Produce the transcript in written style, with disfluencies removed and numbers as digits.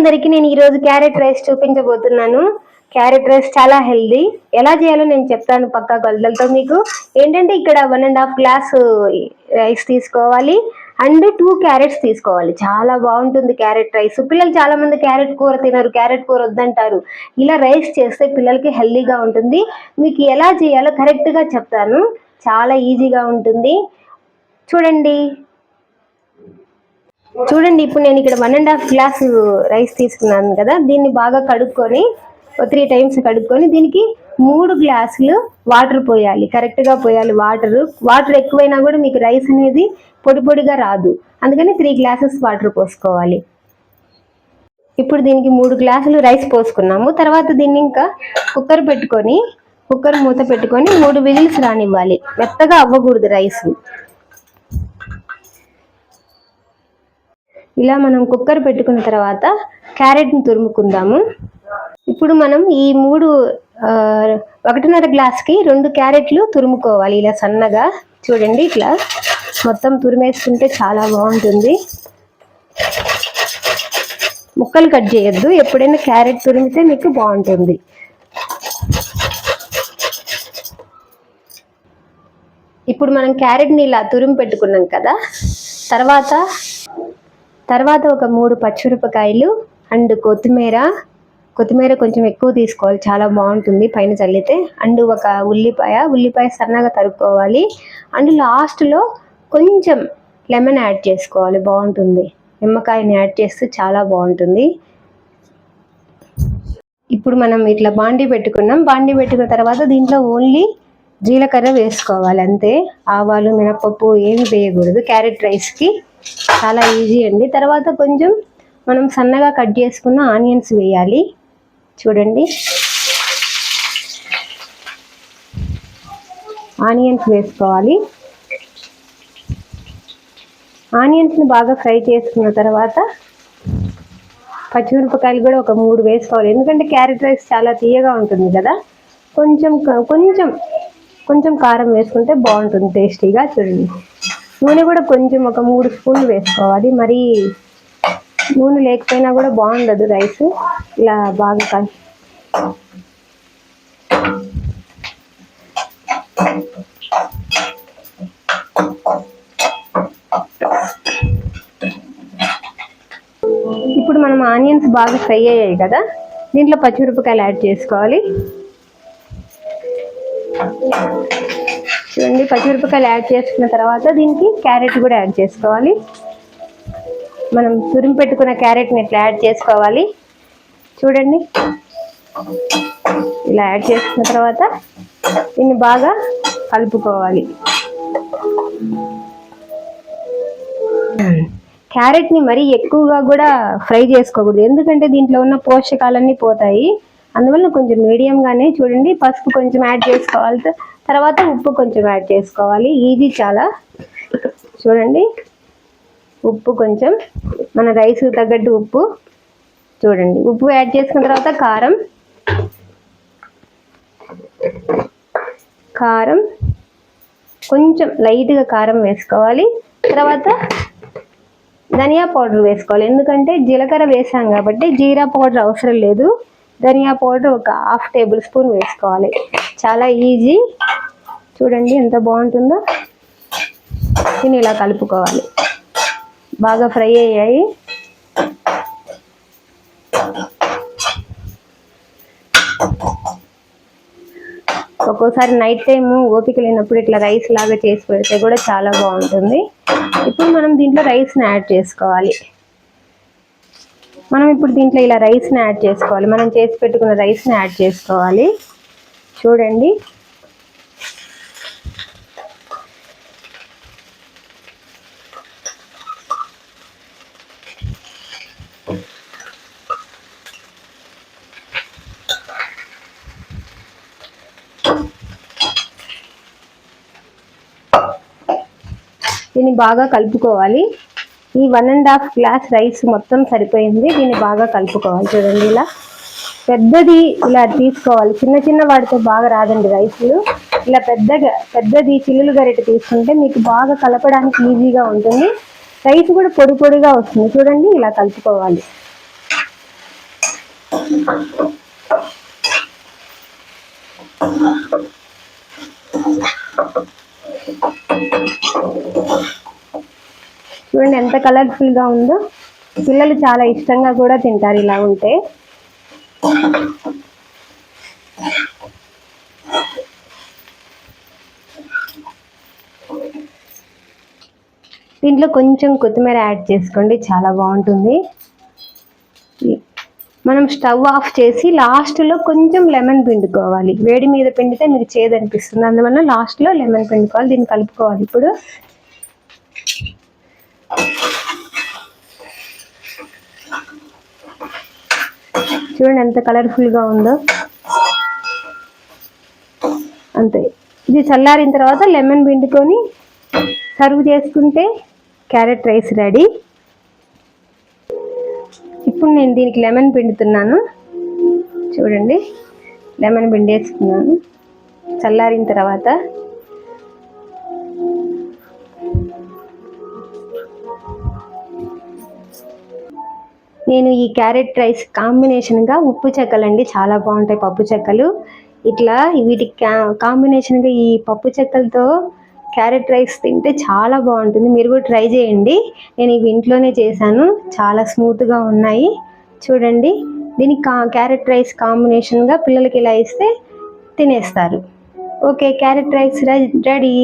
అందరికీ నేను ఈరోజు క్యారెట్ రైస్ చూపించబోతున్నాను. క్యారెట్ రైస్ చాలా హెల్దీ. ఎలా చేయాలో నేను చెప్తాను పక్కా కొలతలతో. మీకు ఏంటంటే ఇక్కడ 1.5 గ్లాస్ రైస్ తీసుకోవాలి అండ్ 2 క్యారెట్స్ తీసుకోవాలి. చాలా బాగుంటుంది క్యారెట్ రైస్. పిల్లలు చాలా మంది క్యారెట్ కూర తినరు, క్యారెట్ కూర వద్దంటారు. ఇలా రైస్ చేస్తే పిల్లలకి హెల్దీగా ఉంటుంది. మీకు ఎలా చేయాలో కరెక్ట్గా చెప్తాను. చాలా ఈజీగా ఉంటుంది. చూడండి ఇప్పుడు నేను ఇక్కడ 1.5 గ్లాస్ రైస్ తీసుకున్నాను కదా, దీన్ని బాగా కడుక్కొని 3 టైమ్స్ కడుక్కొని దీనికి 3 గ్లాసులు వాటర్ పోయాలి. కరెక్ట్గా పోయాలి వాటర్ ఎక్కువైనా కూడా మీకు రైస్ అనేది పొడి పొడిగా రాదు. అందుకని 3 గ్లాసెస్ వాటర్ పోసుకోవాలి. ఇప్పుడు దీనికి 3 గ్లాసులు రైస్ పోసుకున్నాము. తర్వాత దీన్ని ఇంకా కుక్కర్ మూత పెట్టుకొని 3 విజిల్స్ రానివ్వాలి. మెత్తగా అవ్వకూడదు రైస్. ఇలా మనం కుక్కర్ పెట్టుకున్న తర్వాత క్యారెట్ని తురుముకుందాము. ఇప్పుడు మనం ఈ 1.5 గ్లాస్కి 2 క్యారెట్లు తురుముకోవాలి. ఇలా సన్నగా చూడండి, ఇట్లా మొత్తం తురిమేసుకుంటే చాలా బాగుంటుంది. ముక్కలు కట్ చేయొద్దు. ఎప్పుడైనా క్యారెట్ తురిమితే మీకు బాగుంటుంది. ఇప్పుడు మనం క్యారెట్ని ఇలా తురిమి పెట్టుకున్నాం కదా, తర్వాత ఒక 3 పచ్చిమిరపకాయలు అండ్ కొత్తిమీర కొంచెం ఎక్కువ తీసుకోవాలి, చాలా బాగుంటుంది పైన చల్లితే. అండ్ ఒక ఉల్లిపాయ సన్నగా తరుక్కోవాలి. అండ్ లాస్ట్లో కొంచెం లెమన్ యాడ్ చేసుకోవాలి, బాగుంటుంది. నిమ్మకాయని యాడ్ చేస్తే చాలా బాగుంటుంది. ఇప్పుడు మనం ఇట్లా బాండీ పెట్టుకున్న తర్వాత దీంట్లో ఓన్లీ జీలకర్ర వేసుకోవాలి అంతే. ఆవాలు, మినపప్పు ఏమి వేయకూడదు క్యారెట్ రైస్కి. చాలా ఈజీ అండి. తర్వాత కొంచెం మనం సన్నగా కట్ చేసుకున్న ఆనియన్స్ వేయాలి. చూడండి, ఆనియన్స్ వేసుకోవాలి. ఆనియన్స్ని బాగా ఫ్రై చేసుకున్న తర్వాత పచ్చిమిరపకాయలు కూడా ఒక 3 వేసుకోవాలి. ఎందుకంటే క్యారెట్ రైస్ చాలా తీయగా ఉంటుంది కదా. కొంచెం కారం వేసుకుంటే బాగుంటుంది టేస్టీగా. చూడండి, నూనె కూడా కొంచెం ఒక 3 స్పూన్లు వేసుకోవాలి. మరి నూనె లేకపోయినా కూడా బాగుండదు రైస్. ఇలా బాగా ఇప్పుడు మనం ఆనియన్స్ బాగా ఫ్రై అయ్యాయి కదా, దీంట్లో పచ్చిమిరపకాయలు యాడ్ చేసుకోవాలి. చూడండి, పచ్చిమిరపకాయలు యాడ్ చేసుకున్న తర్వాత దీనికి క్యారెట్ కూడా యాడ్ చేసుకోవాలి. మనం తురిమి పెట్టుకున్న క్యారెట్ని ఇట్లా యాడ్ చేసుకోవాలి. చూడండి, ఇలా యాడ్ చేసుకున్న తర్వాత దీన్ని బాగా కలుపుకోవాలి. క్యారెట్ని మరీ ఎక్కువగా కూడా ఫ్రై చేసుకోకూడదు, ఎందుకంటే దీంట్లో ఉన్న పోషకాలన్నీ పోతాయి. అందువల్ల కొంచెం మీడియంగానే. చూడండి, పసుపు కొంచెం యాడ్ చేసుకోవాలి. తర్వాత ఉప్పు కొంచెం యాడ్ చేసుకోవాలి. ఈజీ చాలా. చూడండి, ఉప్పు కొంచెం మన రైస్ తగ్గట్టు ఉప్పు. చూడండి, ఉప్పు యాడ్ చేసుకున్న తర్వాత కారం కొంచెం లైట్గా కారం వేసుకోవాలి. తర్వాత ధనియా పౌడర్ వేసుకోవాలి, ఎందుకంటే జీలకర్ర వేసాం కాబట్టి జీరా పౌడర్ అవసరం లేదు. ధనియా పౌడర్ ఒక 1/2 టేబుల్ స్పూన్ వేసుకోవాలి. చాలా ఈజీ. చూడండి ఎంత బాగుంటుందో. దీన్ని ఇలా కలుపుకోవాలి. బాగా ఫ్రై అయ్యాయి. ఒక్కోసారి నైట్ టైము ఓపిక లేనప్పుడు ఇట్లా రైస్ లాగా చేసి పెడితే కూడా చాలా బాగుంటుంది. ఇప్పుడు మనం దీంట్లో రైస్ని యాడ్ చేసుకోవాలి. ఇలా రైస్ని యాడ్ చేసుకోవాలి. మనం చేసి పెట్టుకున్న రైస్ని యాడ్ చేసుకోవాలి. చూడండి, దీన్ని బాగా కలుపుకోవాలి. ఈ 1.5 గ్లాస్ రైస్ మొత్తం సరిపోయింది. దీన్ని బాగా కలుపుకోవాలి. చూడండి, ఇలా పెద్దది ఇలా తీసుకోవాలి. చిన్న వాటితో బాగా రాదండి రైస్లు. ఇలా పెద్దది చిల్లులు గరిటె తీసుకుంటే మీకు బాగా కలపడానికి ఈజీగా ఉంటుంది. రైస్ కూడా పొడి పొడిగా వస్తుంది. చూడండి, ఇలా కలుపుకోవాలి. చూడండి ఎంత కలర్ఫుల్గా ఉందో. పిల్లలు చాలా ఇష్టంగా కూడా తింటారు ఇలా ఉంటే. దీంట్లో కొంచెం కొత్తిమీర యాడ్ చేసుకోండి, చాలా బాగుంటుంది. మనం స్టవ్ ఆఫ్ చేసి లాస్ట్లో కొంచెం లెమన్ పిండుకోవాలి. వేడి మీద పిండితే మీకు చేదు అనిపిస్తుంది, అందువల్ల లాస్ట్లో లెమన్ పిండుకోవాలి. దీన్ని కలుపుకోవాలి. ఇప్పుడు చూడండి ఎంత కలర్ఫుల్గా ఉందో. అంతే. ఇది చల్లారిన తర్వాత లెమన్ పిండుకొని సర్వ్ చేసుకుంటే క్యారెట్ రైస్ రెడీ. ఇప్పుడు నేను దీనికి లెమన్ పిండుతున్నాను. చూడండి, లెమన్ పిండేసుకున్నాను. చల్లారిన తర్వాత నేను ఈ క్యారెట్ రైస్ కాంబినేషన్గా ఉప్పు చెక్కలండి, చాలా బాగుంటాయి పప్పు చెక్కలు. ఇట్లా వీటికి కాంబినేషన్గా ఈ పప్పు చెక్కలతో క్యారెట్ రైస్ తింటే చాలా బాగుంటుంది. మీరు కూడా ట్రై చేయండి. నేను ఇవి ఇంట్లోనే చేశాను, చాలా స్మూత్గా ఉన్నాయి. చూడండి, దీనికి క్యారెట్ రైస్ కాంబినేషన్గా పిల్లలకి ఇలా ఇస్తే తినేస్తారు. Okay, carrot rice ready.